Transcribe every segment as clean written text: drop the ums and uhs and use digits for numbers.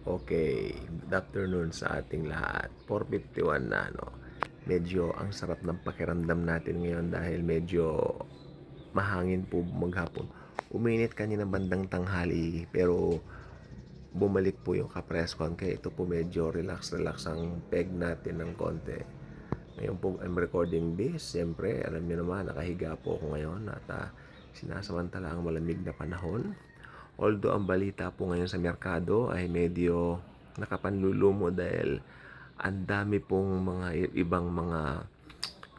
Okay, good afternoon sa ating lahat. 4:51 na, no? Medyo ang sarap ng pakiramdam natin ngayon dahil medyo mahangin po maghapon. Uminit kanina bandang tanghali pero bumalik po yung kapreskon kaya ito po medyo relax ang peg natin ng konti. Ngayon po I'm recording this. Siyempre, alam niyo naman, nakahiga po ako ngayon at sinasamantala ang malamig na panahon. Although ang balita po ngayon sa merkado ay medyo nakapanlulumo dahil ang dami pong mga ibang mga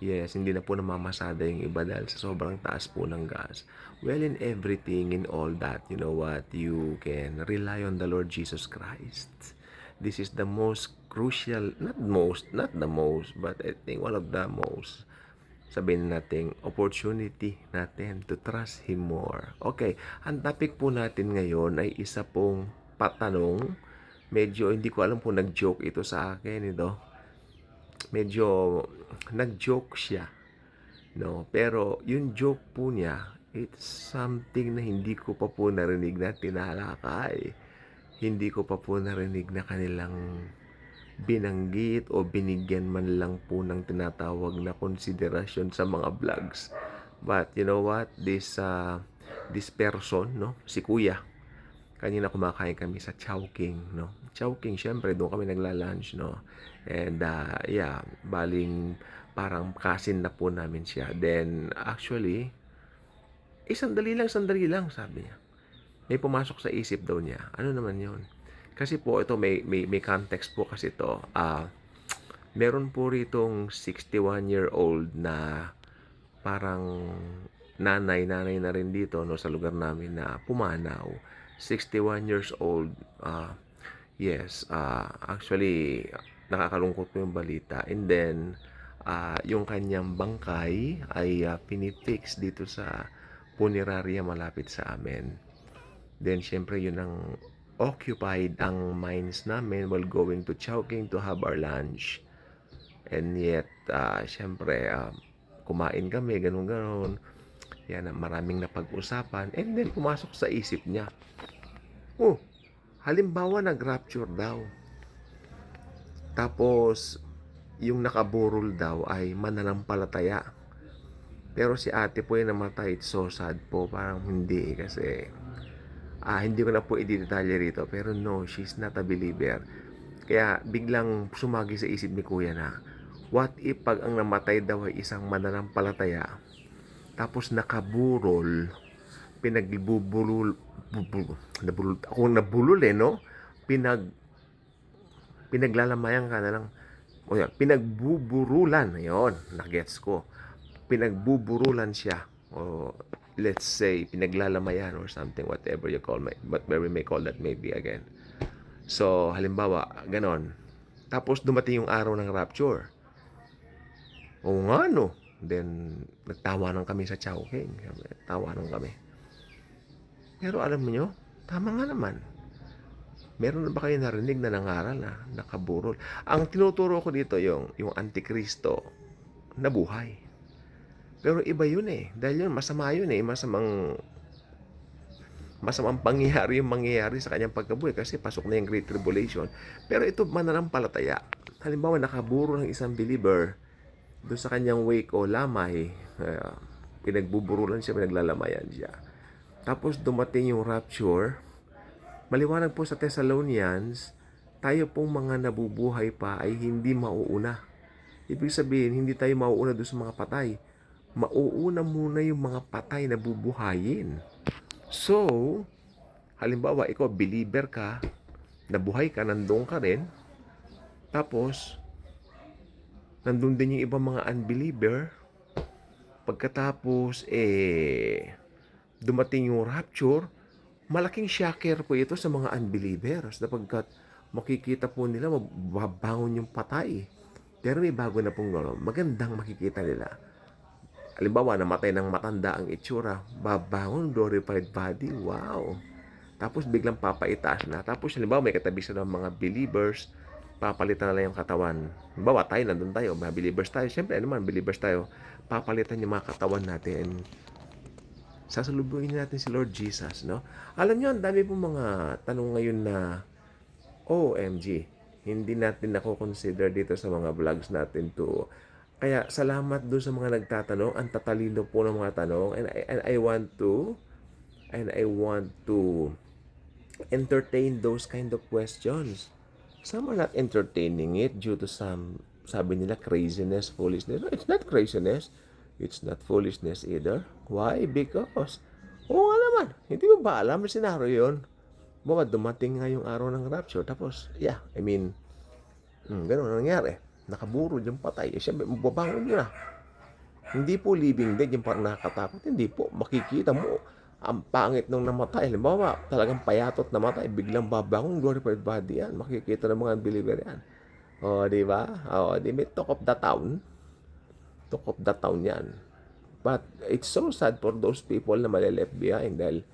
hindi na po namamasada yung iba dahil sa sobrang taas po ng gas. Well, in everything, in all that, you know what, you can rely on the Lord Jesus Christ. This is the most crucial, not the most, but I think one of the most, sabihin natin, opportunity natin to trust Him more. Okay, ang topic po natin ngayon ay isa pong patanong. Medyo hindi ko alam kung nag-joke ito sa akin, medyo nag-joke siya, no? Pero yung joke po niya, it's something na hindi ko pa po narinig na tinalakay. Hindi ko pa po narinig na kanilang binanggit o binigyan man lang po ng tinatawag na konsiderasyon sa mga vlogs. But you know what? This person, no? Si Kuya. Kanina kumakain kami sa Chowking, no? Chowking, syempre, doon kami nagla-lunch, no? And, yeah, baling parang kasin na po namin siya. Then, actually, sandali lang, sabi niya. May pumasok sa isip daw niya. Ano naman yon? Kasi po, ito, may context po kasi ito. Meron po ritong 61-year-old na parang nanay na rin dito, no, sa lugar namin na pumanaw. 61 years old. Yes, actually, nakakalungkot po yung balita. And then, yung kanyang bangkay ay pinifix dito sa punerarya malapit sa amin. Then, syempre, yun ang occupied ang minds namin while going to Chowking to have our lunch. And yet, syempre, kumain kami, ganun-ganon. Yan, maraming napag-usapan. And then, pumasok sa isip niya, oh, halimbawa nag-rapture daw. Tapos, yung nakaburol daw ay mananampalataya. Pero si ate po yung namatay. It's so sad po. Parang hindi kasi hindi ko na po i-detalye rito. Pero no, she's not a believer. Kaya biglang sumagi sa isip ni kuya na, what if pag ang namatay daw ay isang mananampalataya, tapos nakaburol, pinagbubulol, nabulol, ako nabulol no? Pinaglalamayan ka na lang, o yan, pinagbuburulan, yun, nagets ko. Pinagbuburulan siya, o let's say, pinaglalamayan or something, whatever you call, whatever we may call that maybe again. So, halimbawa, ganon. Tapos dumating yung araw ng rapture. O nga no. Then, nagtawanan kami sa Chowking. Tawanan kami. Pero alam mo nyo, tama nga naman. Meron na ba kayo narinig na nangaral na nakaburol? Ang tinuturo ko dito yung Antikristo na buhay. Pero iba yun Dahil yun, masama yun masamang pangyayari yung mangyayari sa kanyang pagkabuhay kasi pasok na yung Great Tribulation. Pero ito mananampalataya. Halimbawa, nakaburo ng isang believer doon sa kanyang wake o lamay, pinagbuburulan siya, pinaglalamayan siya. Tapos dumating yung rapture. Maliwanag po sa Thessalonians, tayo pong mga nabubuhay pa ay hindi mauuna. Ibig sabihin, hindi tayo mauuna doon sa mga patay. Mauuna muna yung mga patay na bubuhayin. So, halimbawa, ikaw, believer ka, nabuhay ka, nandun ka rin, tapos, nandun din yung ibang mga unbeliever, pagkatapos, dumating yung rapture, malaking shocker po ito sa mga unbelievers sapagkat makikita po nila mababangon yung patay. Pero may bago na pong magandang makikita nila. Halimbawa, namatay ng matanda ang itsura, babangon, glorified body, wow. Tapos biglang papaitaas na. Tapos halimbawa may katabi sila ng mga believers, papalitan na lang yung katawan. Halimbawa tayo, nandun tayo, mga believers tayo. Siyempre, naman, believers tayo. Papalitan yung mga katawan natin. Sasalubungin natin si Lord Jesus, no? Alam niyo, ang dami pong mga tanong ngayon na OMG, hindi natin nako-consider dito sa mga vlogs natin to. Kaya salamat doon sa mga nagtatanong. Ang tatalino po ng mga tanong, and I want to entertain those kind of questions. Some are not entertaining it due to some, sabi nila, craziness, foolishness. No, it's not craziness. It's not foolishness either. Why? Because, oo nga naman, hindi mo ba alam na senaryo yun? Baka dumating nga yung araw ng rapture. Tapos, yeah, I mean, ganun ang nangyari. Nakaburol yung patay. Eh, siyempre, mababangon nyo na. Hindi po living dead, yung parang nakakatakot. Hindi po. Makikita mo, ang pangit nung namatay. Halimbawa, talagang payatot namatay. Biglang babangon, glorified body yan. Makikita ng mga unbeliever yan. O, di ba? O, di ba? Talk of the town. Talk of the town yan. But, it's so sad for those people na malileft behind dahil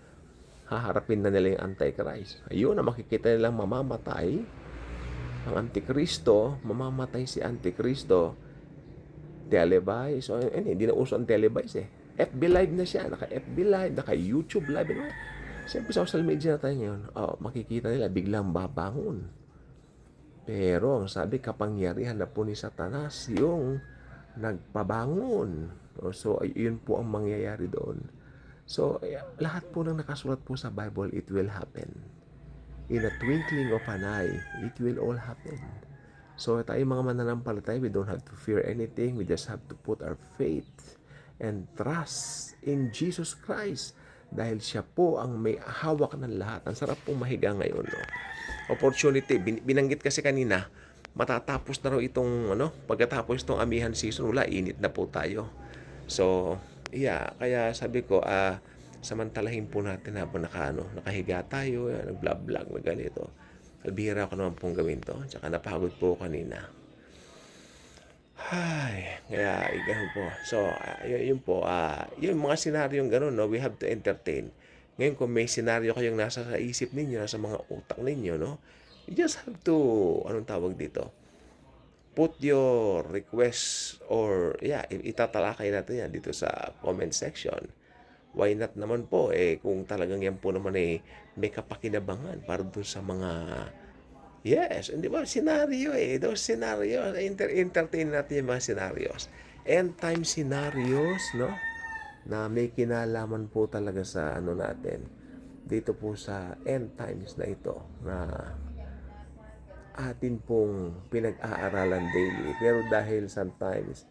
haharapin na nila yung Antichrist. Ayun na makikita nilang mamamatay ang Antikristo, mamamatay si Antikristo. Televised. So, hindi na uso ang televised eh. FB Live na siya. Naka-FB Live, naka-YouTube Live. Siyempre, social media na tayo ngayon. Makikita nila, biglang babangon. Pero, ang sabi, kapangyarihan na po ni Satanas yung nagpabangon. So, yun po ang mangyayari doon. So, lahat po ng nakasulat po sa Bible, it will happen. In a twinkling of an eye, it will all happen. So, tayo mga mananampalataya, we don't have to fear anything. We just have to put our faith and trust in Jesus Christ. Dahil siya po ang may hawak ng lahat. Ang sarap pong mahiga ngayon. No? Opportunity. Binanggit kasi kanina, matatapos na raw itong, pagkatapos itong amihan season, wala, init na po tayo. So, yeah, kaya sabi ko, samantalahin po natin habang nakahiga tayo, nag-vlog na ganito. Albihira ko naman pong gawin to. Tsaka napagod po kanina. Ay, kaya ganun po. So, yun po. Yung mga senaryong ganun, no, we have to entertain. Ngayon, kung may senaryo kayong nasa sa isip ninyo, nasa mga utak ninyo, no, you just have to, anong tawag dito? Put your request or, itatalakay natin yan dito sa comment section. Why not naman po, kung talagang yan po naman may kapakinabangan para dun sa mga, yes, hindi ba, senaryo those scenarios, entertain natin yung mga scenarios. End time scenarios, no? Na may kinalaman po talaga sa natin. Dito po sa end times na ito, na atin pong pinag-aaralan daily. Pero dahil sometimes,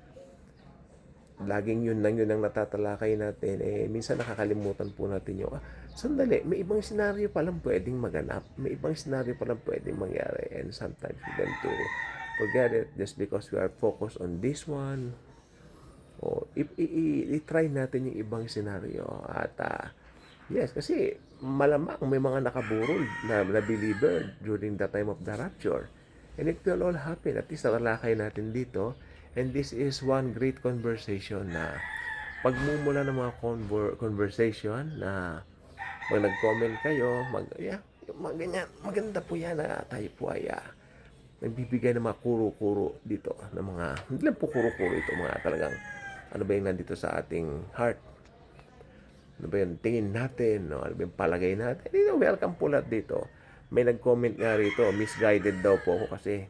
laging yun ang natatalakay natin, minsan nakakalimutan po natin yung, sandali, may ibang senaryo palang pwedeng maganap. May ibang senaryo palang pwedeng mangyari. And sometimes we tend to forget it just because we are focused on this one. O, i-try natin yung ibang senaryo. At, yes, kasi malamang may mga nakaburol na believer during the time of the rapture. And it will all happen. At least natalakay natin dito. And this is one great conversation na pagmumula ng mga conversation na pag nag-comment kayo, ganyan, maganda po yan na tayo po ay nagbibigay ng mga kuro-kuro dito, ng mga, hindi lang po kuro-kuro ito, mga talagang, ano ba yung nandito sa ating heart? Ano ba yung tingin natin? No? Ano ba yung palagay natin? Dito, welcome po lahat dito. May nag-comment nga rito, misguided daw po ako kasi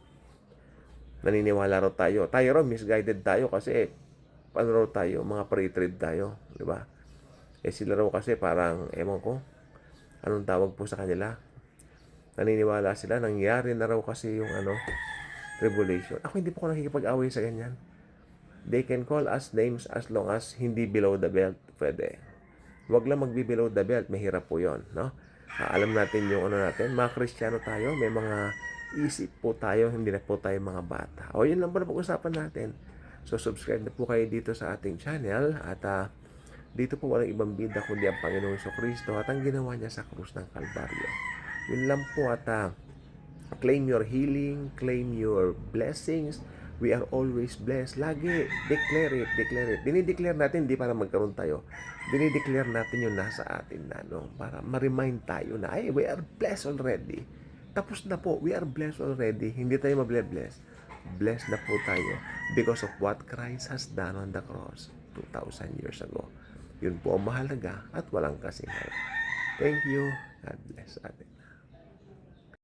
naniniwala raw tayo. Tayo raw, misguided tayo kasi ano raw tayo, mga pre-trib tayo. Di ba? Sila raw kasi parang, ewan ko, anong tawag po sa kanila? Naniniwala sila, nangyari na raw kasi yung tribulation. Ako hindi po ako nakikipag-away sa ganyan. They can call us names as long as hindi below the belt. Pwede. Huwag lang magbi-below the belt. Mahirap po yon, no? Alam natin yung natin. Mga Kristiyano tayo, may mga isip po tayo, hindi na po tayo mga bata. O, yun lang po na pag-usapan natin. So, subscribe na po kayo dito sa ating channel. At dito po walang ibang bida kundi ang Panginoong Jesucristo at ang ginawa niya sa krus ng Kalbaryo. Yun lang po at claim your healing, claim your blessings. We are always blessed. Lagi, declare it, declare it. Dinideclare natin, hindi para magkaroon tayo. Dinideclare natin yung nasa atin na, para ma-remind tayo na, we are blessed already. Tapos na po, we are blessed already. Hindi tayo mable-bless. Blessed na po tayo because of what Christ has done on the cross 2,000 years ago. Yun po ang mahalaga at walang kasing. Thank you. God bless atin.